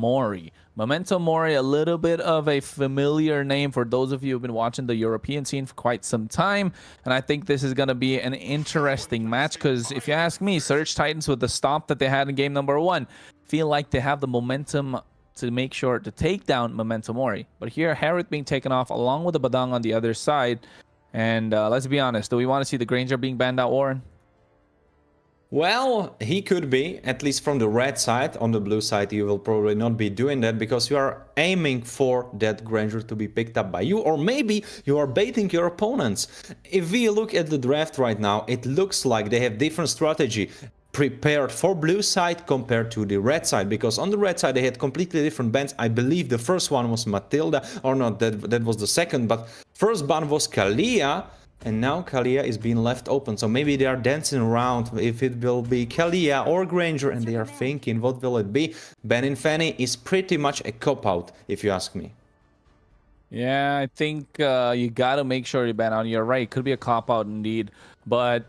MORI. MEMENTO MORI, a little bit of a familiar name for those of you who've been watching the European scene for quite some time. And I think this is going to be an interesting match because if you ask me, Surge Titans with the stop that they had in game number 1, feel like they have the momentum to make sure to take down MEMENTO MORI. But here, Harith being taken off along with the Badang on the other side. And let's be honest, do we want to see the Granger being banned out, Warren? Well, he could be, at least from the red side. On the blue side, you will probably not be doing that because you are aiming for that Granger to be picked up by you, or maybe you are baiting your opponents. If we look at the draft right now, it looks like they have different strategy prepared for blue side compared to the red side, because on the red side they had completely different bans. I believe the first one was Matilda, or not, that was the second, but first ban was Kalia. And now Kalia is being left open, so maybe they are dancing around if it will be Kalia or Granger, and they are thinking, what will it be? Banning Fanny is pretty much a cop-out, if you ask me. Yeah, I think you got to make sure you ban out. You're right, it could be a cop-out indeed, but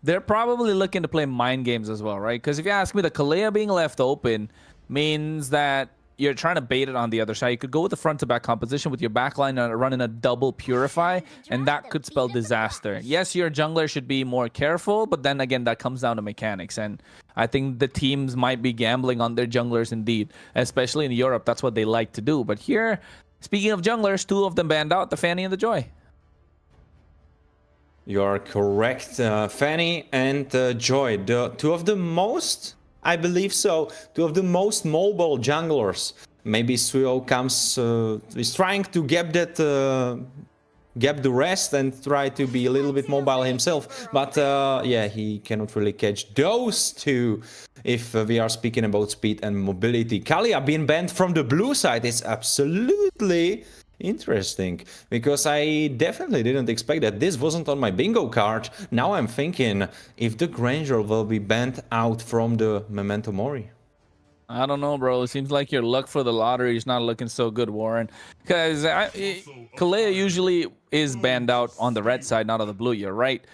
they're probably looking to play mind games as well, right? Because if you ask me, the Kalia being left open means that you're trying to bait it on the other side. You could go with the front-to-back composition with your backline running a double Purify, and that could spell disaster. Yes, your jungler should be more careful, but then again, that comes down to mechanics, and I think the teams might be gambling on their junglers indeed, especially in Europe. That's what they like to do. But here, speaking of junglers, 2 of them banned out, the Fanny and the Joy. You are correct, Fanny and Joy, the 2 of the most... I believe so. 2 of the most mobile junglers. Maybe Suyo comes, is trying to gap the rest and try to be a little bit mobile himself. But yeah, he cannot really catch those 2 if we are speaking about speed and mobility. Kalia being banned from the blue side is absolutely interesting, because I definitely didn't expect that. This wasn't on my bingo card. Now I'm thinking if the Granger will be banned out from the MEMENTO MORI. I don't know, bro. It seems like your luck for the lottery is not looking so good, Warren. Because Kalia usually is banned out on the red side, not on the blue. You're right.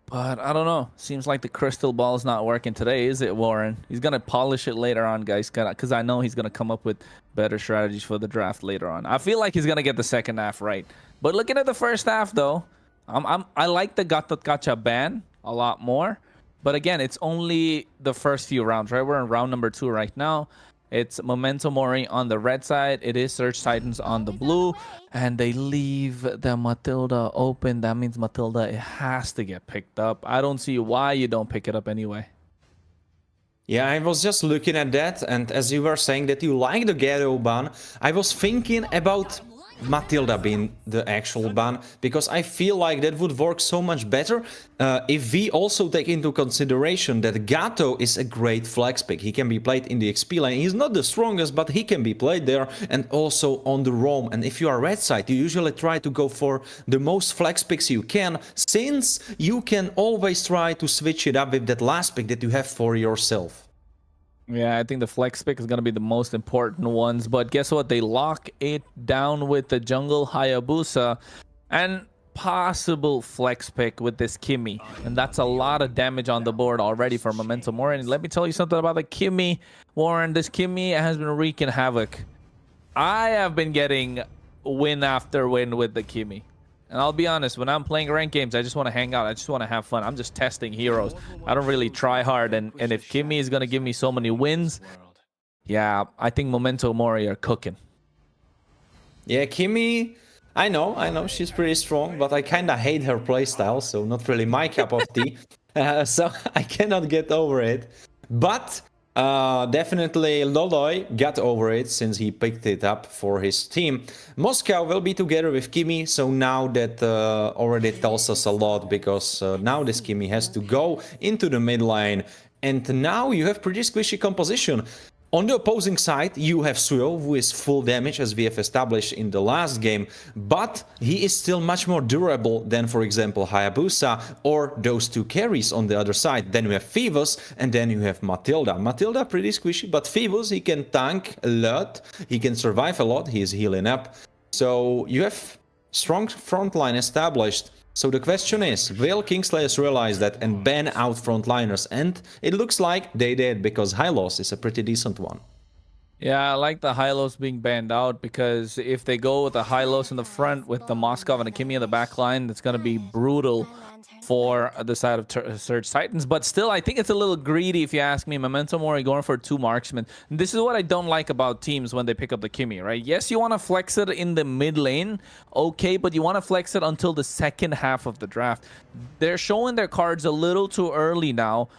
But I don't know. Seems like the crystal ball is not working today, is it, Warren? He's going to polish it later on, guys, because I know he's going to come up with better strategies for the draft later on. I feel like he's going to get the second half right. But looking at the first half, though, I like the Gacha ban a lot more. But again, it's only the first few rounds, right? We're in round number 2 right now. It's MEMENTO MORI on the red side. It is Surge Titans on the blue. And they leave the Matilda open. That means Matilda, it has to get picked up. I don't see why you don't pick it up anyway. Yeah, I was just looking at that, and as you were saying that you like the Ghetto ban, I was thinking about Matilda being the actual ban, because I feel like that would work so much better if we also take into consideration that Gato is a great flex pick. He can be played in the XP lane. He's not the strongest, but he can be played there and also on the roam. And if you are red side, you usually try to go for the most flex picks you can, since you can always try to switch it up with that last pick that you have for yourself. Yeah, I think the flex pick is going to be the most important ones. But guess what? They lock it down with the jungle Hayabusa and possible flex pick with this Kimi. And that's a lot of damage on the board already for MEMENTO MORI. And let me tell you something about the Kimi, Warren. This Kimi has been wreaking havoc. I have been getting win after win with the Kimi. And I'll be honest, when I'm playing ranked games, I just want to hang out. I just want to have fun. I'm just testing heroes. I don't really try hard. And if Kimi is going to give me so many wins, yeah, I think MEMENTO MORI are cooking. Yeah, Kimi, I know, she's pretty strong, but I kind of hate her playstyle, so not really my cup of tea. So I cannot get over it. But definitely Loloy got over it since he picked it up for his team. Moscow will be together with Kimi, so now that already tells us a lot, because now this Kimi has to go into the mid lane, and now you have pretty squishy composition. On the opposing side, you have Suyo, who is full damage, as we have established in the last game, but he is still much more durable than, for example, Hayabusa or those 2 carries on the other side. Then you have Phoebus, and then you have Matilda. Matilda pretty squishy, but Phoebus, he can tank a lot, he can survive a lot, he is healing up. So you have strong frontline established. So the question is, will Kingslayers realize that and ban out frontliners? And it looks like they did, because Hylos is a pretty decent one. Yeah, I like the high-lows being banned out because if they go with the high-lows in the front with the Moskov and the Kimi in the back line, it's going to be brutal for the side of Surge Titans. But still, I think it's a little greedy if you ask me. Memento Mori going for 2 marksmen. And this is what I don't like about teams when they pick up the Kimi, right? Yes, you want to flex it in the mid lane, okay, but you want to flex it until the second half of the draft. They're showing their cards a little too early now,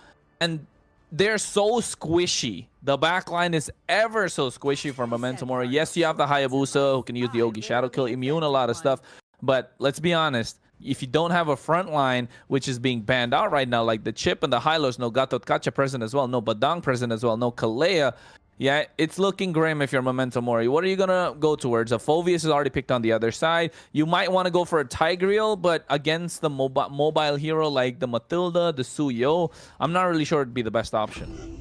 and they're so squishy. The backline is ever so squishy for Memento Mori. Yes, you have the Hayabusa who can use the Ogi Shadow Kill, immune, a lot of stuff. But let's be honest, if you don't have a front line, which is being banned out right now, like the Chip and the Hylos, no Gatot Kacha present as well, no Badang present as well, no Kalea, yeah, it's looking grim if you're Memento Mori. What are you going to go towards? A Phoveus is already picked on the other side. You might want to go for a Tigreal, but against the mobile hero like the Matilda, the Suyo, I'm not really sure it'd be the best option.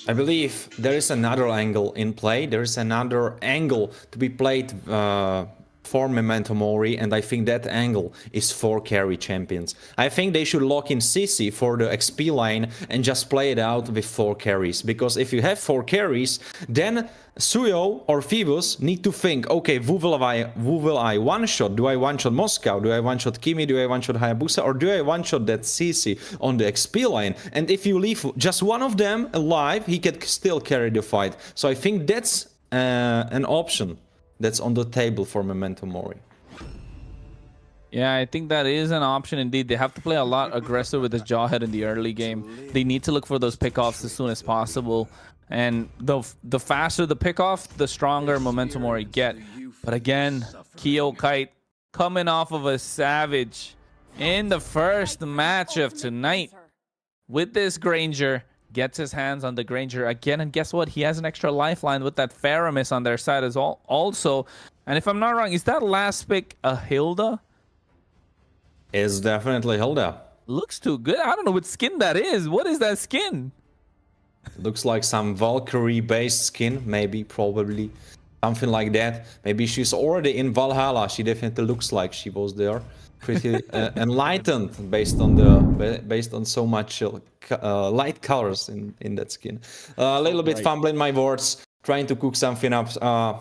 I believe there is another angle in play. There is another angle to be played for Memento Mori, and I think that angle is for carry champions. I think they should lock in CC for the XP lane and just play it out with 4 carries. Because if you have 4 carries, then Suyo or Phoebus need to think, okay, who will I one-shot? Do I one-shot Moscow? Do I one-shot Kimi? Do I one-shot Hayabusa? Or do I one-shot that CC on the XP lane? And if you leave just one of them alive, he can still carry the fight. So I think that's an option that's on the table for Memento Mori. Yeah, I think that is an option indeed. They have to play a lot aggressive with this Jawhead in the early game. They need to look for those pickoffs as soon as possible. And the faster the pickoff, the stronger Memento Mori get. But again, Kyo Kite coming off of a savage in the first match of tonight with this Granger. Gets his hands on the Granger again, and guess what? He has an extra lifeline with that Faramis on their side as well. Also, and if I'm not wrong, is that last pick a Hilda? It's definitely Hilda. Looks too good. I don't know what skin that is. What is that skin? Looks like some Valkyrie-based skin, maybe, probably. Something like that. Maybe she's already in Valhalla. She definitely looks like she was there. Pretty enlightened based on so much light colors in that skin. A little bit fumbling my words, trying to cook something up.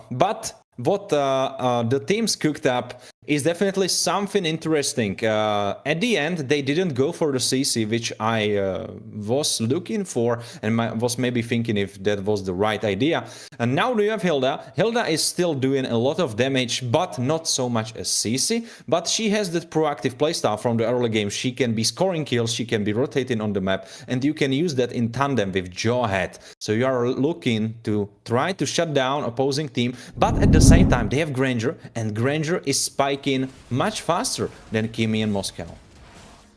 But what the teams cooked up is definitely something interesting. At the end, they didn't go for the CC, which I was looking for and was maybe thinking if that was the right idea. And now we have Hilda. Hilda is still doing a lot of damage, but not so much as CC. But she has that proactive playstyle from the early game. She can be scoring kills, she can be rotating on the map, and you can use that in tandem with Jawhead. So you are looking to try to shut down opposing team, but at the same time they have Granger, and Granger is spiking much faster than Kimi and Moscow.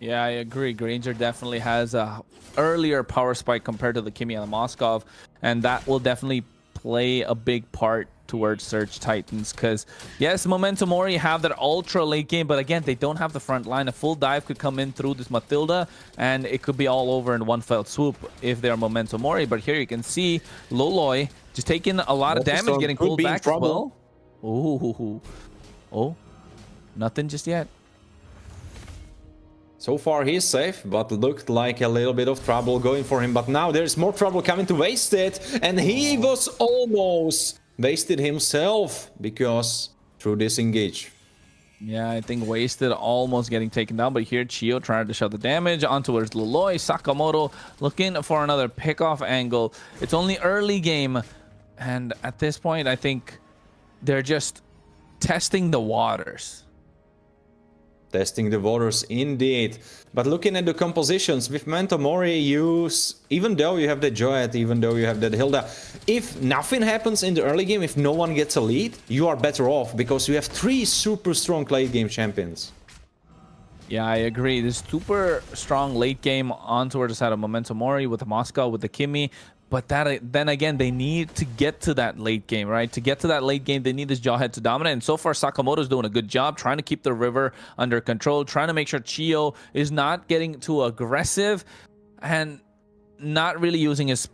Yeah, I agree. Granger definitely has a earlier power spike compared to the Kimi and the Moskov, and that will definitely play a big part towards Surge Titans. Because yes, Memento Mori have that ultra late game, but again, they don't have the front line. A full dive could come in through this Matilda, and it could be all over in one fell swoop if they're Memento Mori. But here you can see Loloi just taking a lot of damage, getting pulled back as well. Ooh. Oh, nothing just yet. So far he's safe, but looked like a little bit of trouble going for him. But now there's more trouble coming to Wasted, and he was almost wasted himself because through this engage. Yeah, I think Wasted almost getting taken down, but here Chio trying to shut the damage on towards Loloi. Sakamoto looking for another pickoff angle. It's only early game, and at this point I think they're just testing the waters. Testing the waters indeed. But looking at the compositions with Memento Mori, even though you have the Jawhead, even though you have that Hilda, if nothing happens in the early game, if no one gets a lead, you are better off because you have 3 super strong late game champions. Yeah, I agree. This super strong late game on towards the side of Memento Mori with the Moscow, with the Kimi. But then again, they need to get to that late game, right? To get to that late game, they need this Jawhead to dominate. And so far, Sakamoto's doing a good job trying to keep the river under control, trying to make sure Chio is not getting too aggressive and not really using his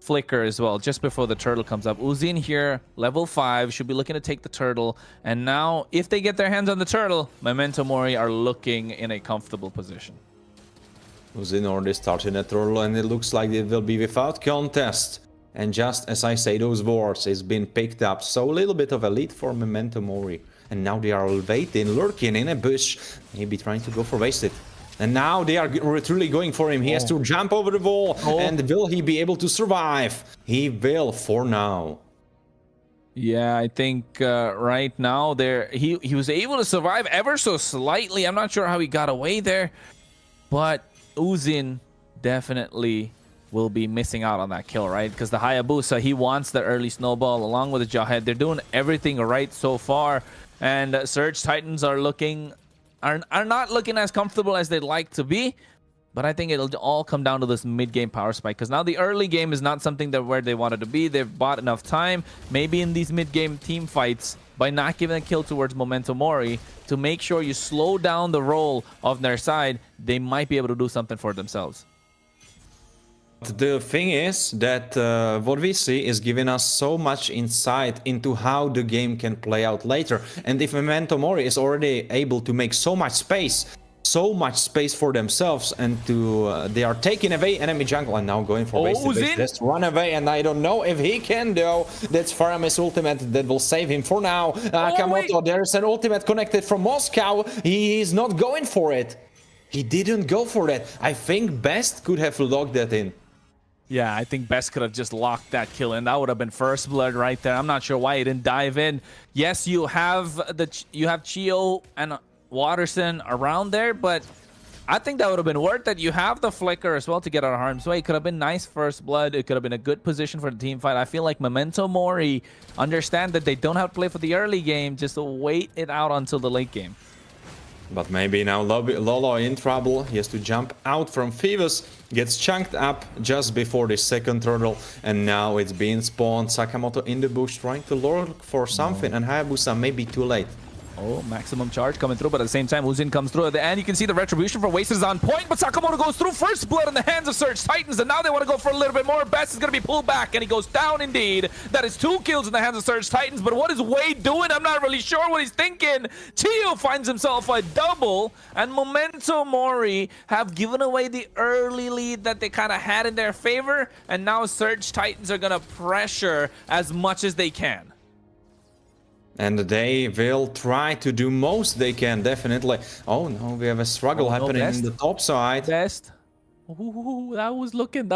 flicker as well just before the turtle comes up. Uzin here, level 5, should be looking to take the turtle. And now, if they get their hands on the turtle, Memento Mori are looking in a comfortable position. Uzin already starting a turtle, and it looks like it will be without contest And just as I say, those wards is been picked up. So a little bit of a lead for MEMENTO MORI. And now they are waiting, lurking in a bush. Maybe trying to go for wasted. And now they are truly going for him. He has to jump over the wall. And will he be able to survive? He will for now. Yeah, I think right now he was able to survive ever so slightly. I'm not sure how he got away there. But Uzin definitely will be missing out on that kill, right? Because the Hayabusa, he wants the early snowball along with the Jawhead. They're doing everything right so far. And Surge Titans are not looking as comfortable as they'd like to be. But I think it'll all come down to this mid-game power spike. Because now the early game is not something that where they wanted to be. They've bought enough time. Maybe in these mid-game team fights, by not giving a kill towards MEMENTO MORI, to make sure you slow down the roll of their side, they might be able to do something for themselves. The thing is that what we see is giving us so much insight into how the game can play out later. And if MEMENTO MORI is already able to make so much space for themselves, and they are taking away enemy jungle and now going for wasted. Just run away, and I don't know if he can though. That's Faramis ultimate that will save him for now. Kamoto, there's an ultimate connected from Moscow. He is not going for it. He didn't go for that. I think Best could have locked that in. Yeah, I think Best could have just locked that kill in. That would have been first blood right there. I'm not sure why he didn't dive in. Yes, you have Chio and Waterson around there, but I think that would have been worth it. You have the Flicker as well to get out of harm's way. It could have been nice first blood. It could have been a good position for the team fight. I feel like MEMENTO MORI understand that they don't have to play for the early game, just to wait it out until the late game. But maybe now Lolo in trouble. He has to jump out from Phoebus. Gets chunked up just before the second turtle. And now it's being spawned. Sakamoto in the bush trying to look for something. And Hayabusa may be too late. Oh, maximum charge coming through, but at the same time, Uzin comes through at the end. You can see the retribution for Wasted is on point, but Sakamoto goes through. First blood in the hands of Surge Titans, and now they want to go for a little bit more. Best is going to be pulled back, and he goes down indeed. That is 2 kills in the hands of Surge Titans, but what is Wade doing? I'm not really sure what he's thinking. Chio finds himself a double, and MEMENTO MORI have given away the early lead that they kind of had in their favor, and now Surge Titans are going to pressure as much as they can. And they will try to do most they can, definitely. Oh no, we have a struggle happening in the top side. Best. Ooh, that was looking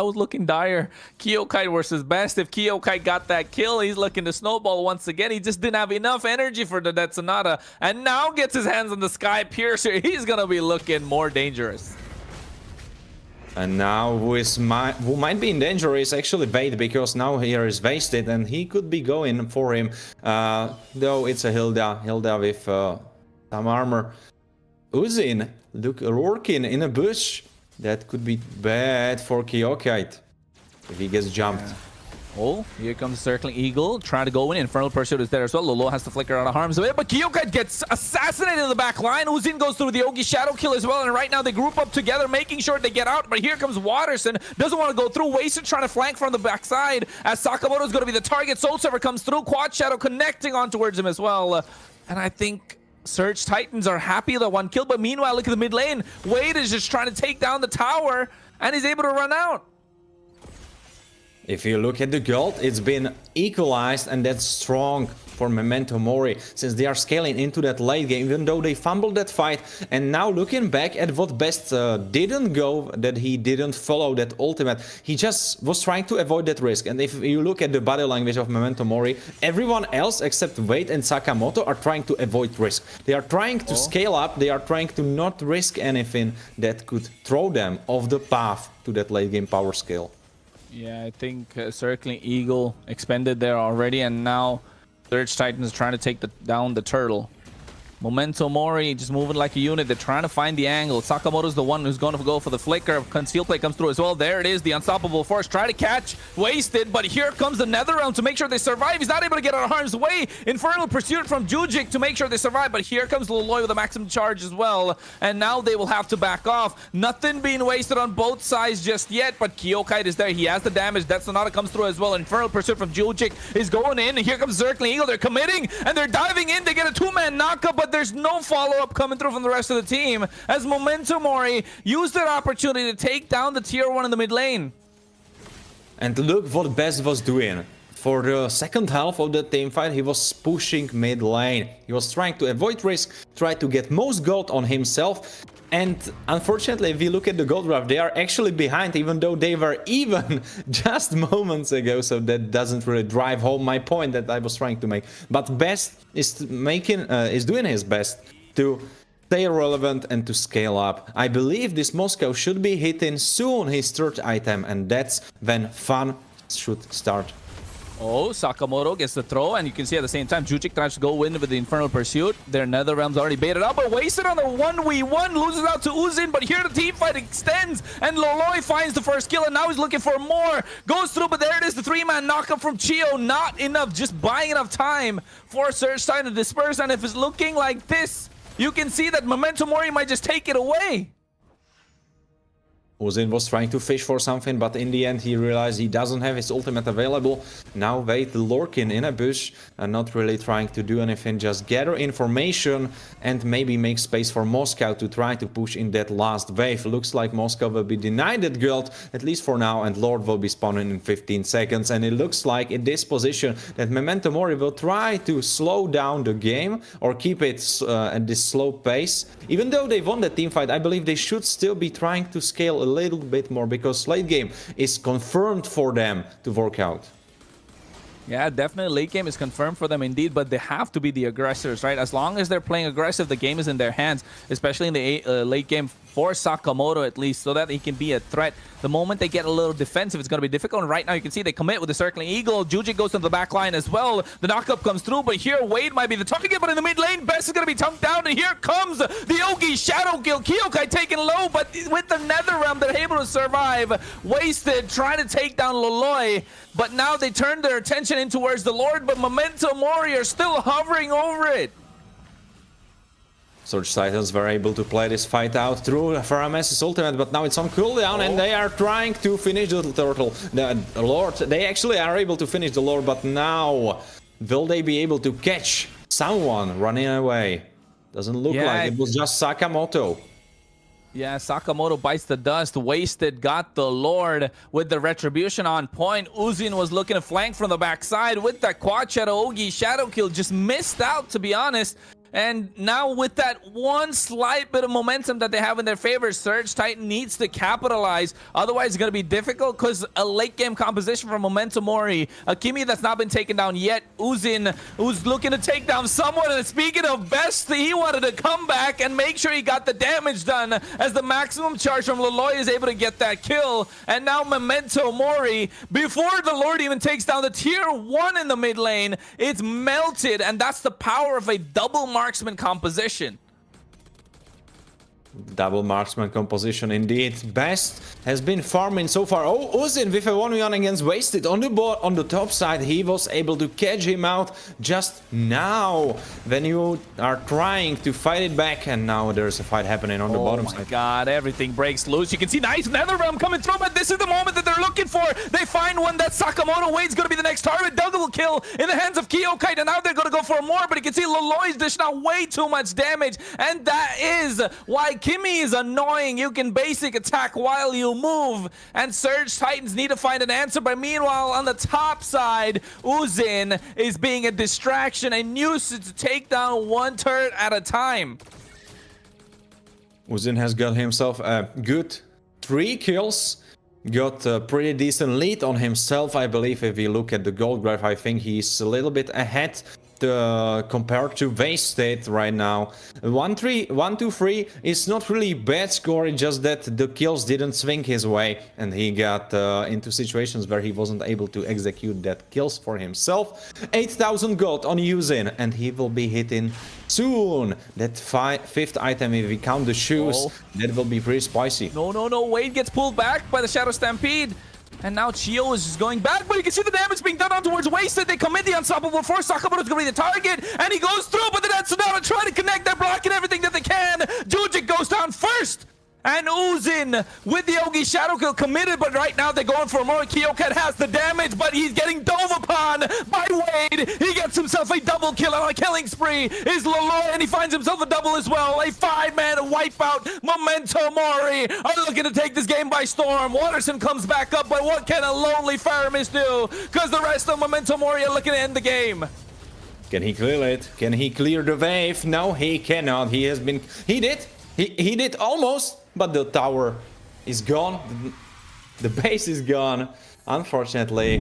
dire. Kyokai versus Best. If Kyokai got that kill, he's looking to snowball once again. He just didn't have enough energy for the Dead Sonata, and now gets his hands on the Sky Piercer. He's gonna be looking more dangerous. And now who might be in danger is actually Bait, because now here is Wasted and he could be going for him. Though it's a Hilda with some armor. Uzin, look, lurking in a bush. That could be bad for Kyokite if he gets jumped. Yeah. Oh, here comes Circling Eagle, trying to go in. Infernal Pursuit is there as well. Lolo has to flicker out of harm's way, but Kyokite gets assassinated in the back line. Uzin goes through the Ogi Shadow kill as well, and right now they group up together, making sure they get out. But here comes Waterson, doesn't want to go through. Wasted trying to flank from the backside, as Sakamoto is going to be the target. Soul Server comes through, Quad Shadow connecting on towards him as well. And I think Surge Titans are happy with 1 kill, but meanwhile, look at the mid lane. Wade is just trying to take down the tower, and he's able to run out. If you look at the gold, it's been equalized, and that's strong for MEMENTO MORI, since they are scaling into that late game, even though they fumbled that fight. And now looking back at what Best didn't go, that he didn't follow that ultimate, he just was trying to avoid that risk. And if you look at the body language of MEMENTO MORI, everyone else except Wade and Sakamoto are trying to avoid risk. They are trying to scale up, they are trying to not risk anything that could throw them off the path to that late game power scale. Yeah, I think Circling Eagle expended there already, and now Surge Titans trying to take down the turtle. MEMENTO MORI just moving like a unit. They're trying to find the angle. Sakamoto's the one who's going to go for the flicker. Conceal play comes through as well. There it is, the unstoppable force. Try to catch Wasted, but here comes the Netherrealm to make sure they survive. He's not able to get out of harm's way. Infernal Pursuit from Jujik to make sure they survive, but here comes Loloy with a maximum charge as well. And now they will have to back off. Nothing being wasted on both sides just yet, but Kyokite is there. He has the damage. Death Sonata comes through as well. Infernal Pursuit from Jujik is going in. And here comes Circling Eagle. They're committing, and they're diving in. They get a 2-man knockup, but there's no follow-up coming through from the rest of the team, as MEMENTO MORI used their opportunity to take down the tier 1 in the mid lane. And look what Best was doing. For the second half of the teamfight, he was pushing mid lane. He was trying to avoid risk, try to get most gold on himself. And unfortunately, if you look at the gold graph, they are actually behind, even though they were even just moments ago. So that doesn't really drive home my point that I was trying to make. But Best is doing his best to stay relevant and to scale up. I believe this Moscow should be hitting soon his third item, and that's when fun should start. Oh, Sakamoto gets the throw, and you can see at the same time, Jujic tries to go in with the Infernal Pursuit. Their Nether Realm's already baited up, but wasted on the 1v1, loses out to Uzin, but here the team fight extends, and Loloi finds the first kill, and now he's looking for more. Goes through, but there it is, the 3-man knockup from Chio. Not enough, just buying enough time for Surge Titan to disperse, and if it's looking like this, you can see that Memento Mori might just take it away. Uzin was trying to fish for something, but in the end he realized he doesn't have his ultimate available. Now wait, lurking in a bush and not really trying to do anything, just gather information and maybe make space for Moscow to try to push in that last wave. Looks like Moscow will be denied that gold, at least for now, and Lord will be spawning in 15 seconds. And it looks like in this position that Memento Mori will try to slow down the game or keep it at this slow pace. Even though they won the teamfight, I believe they should still be trying to scale a little bit more, because late game is confirmed for them to work out. Yeah, definitely late game is confirmed for them indeed, but they have to be the aggressors, right? As long as they're playing aggressive, the game is in their hands, especially in the late game for Sakamoto at least, so that he can be a threat. The moment they get a little defensive, it's going to be difficult. And right now, you can see they commit with the Circling Eagle. Jujic goes to the back line as well. The knockup comes through, but here Wade might be the target, but in the mid lane, Best is going to be tunked down, and here comes the Ogi Shadow Kill. Kyokai taken low, but with the Nether Realm, they're able to survive. Wasted, trying to take down Loloi, but now they turn their attention in towards the Lord, but Memento Mori are still hovering over it. Surge Titans were able to play this fight out through Farames's ultimate, but now it's on cooldown, and they are trying to finish the turtle. The Lord, they actually are able to finish the Lord, but now will they be able to catch someone running away? Doesn't look like it was just Sakamoto. Yeah, Sakamoto bites the dust. Wasted got the Lord with the Retribution on point. Uzin was looking to flank from the backside with that Quad Shadow. Ogi Shadow Kill just missed out, to be honest. And now with that one slight bit of momentum that they have in their favor, Surge Titan needs to capitalize. Otherwise, it's going to be difficult because a late game composition from Memento Mori. Akimi that's not been taken down yet. Uzin, who's looking to take down someone. And speaking of Best, he wanted to come back and make sure he got the damage done as the maximum charge from Loloi is able to get that kill. And now Memento Mori, before the Lord even takes down the tier 1 in the mid lane, it's melted. And that's the power of a double marksman composition. Double marksman composition indeed. Best has been farming so far. Oh, Uzin with a 1v1 against Wasted on the board on the top side. He was able to catch him out just now when you are trying to fight it back, and now there's a fight happening on the bottom side. Oh my god, everything breaks loose. You can see nice Nether Realm coming through, but this is the moment that they're looking for. They find one that Sakamoto. Wade's going to be the next target. Double kill in the hands of Kyokai, and now they're going to go for more, but you can see Loloi's dishing out way too much damage, and that is why Kimi is annoying. You can basic attack while you move, and Surge Titans need to find an answer. But meanwhile, on the top side, Uzin is being a distraction and used to take down one turret at a time. Uzin has got himself a good 3 kills. Got a pretty decent lead on himself, I believe. If you look at the gold graph, I think he's a little bit ahead compared to Wasted right now. 1-2-3 is not really bad score, it's just that the kills didn't swing his way, and he got into situations where he wasn't able to execute that kills for himself. 8,000 gold on Uzin, and he will be hitting soon that 5th item. If we count the shoes, that will be pretty spicy. No, Wade gets pulled back by the Shadow Stampede. And now Chio is just going back, but you can see the damage being done on towards Wasted. They commit the unstoppable force. Sakamoto's going to be the target, and he goes through, but then Tsunada trying to connect. They're blocking everything that they can. Jujic goes down first, and Uzin with the Ogi Shadow Kill committed, but right now they're going for MORI. Kyokan has the damage, but he's getting dove upon by Wade. He gets himself a double kill on a killing spree. Is Laloy, and he finds himself a double as well. A 5-man wipeout. Memento MORI are looking to take this game by storm. Watterson comes back up, but what can a lonely Faramis do? Because the rest of Memento MORI are looking to end the game. Can he clear it? Can he clear the wave? No, he cannot. He has been... He did. He did almost, but the tower is gone. The base is gone, unfortunately.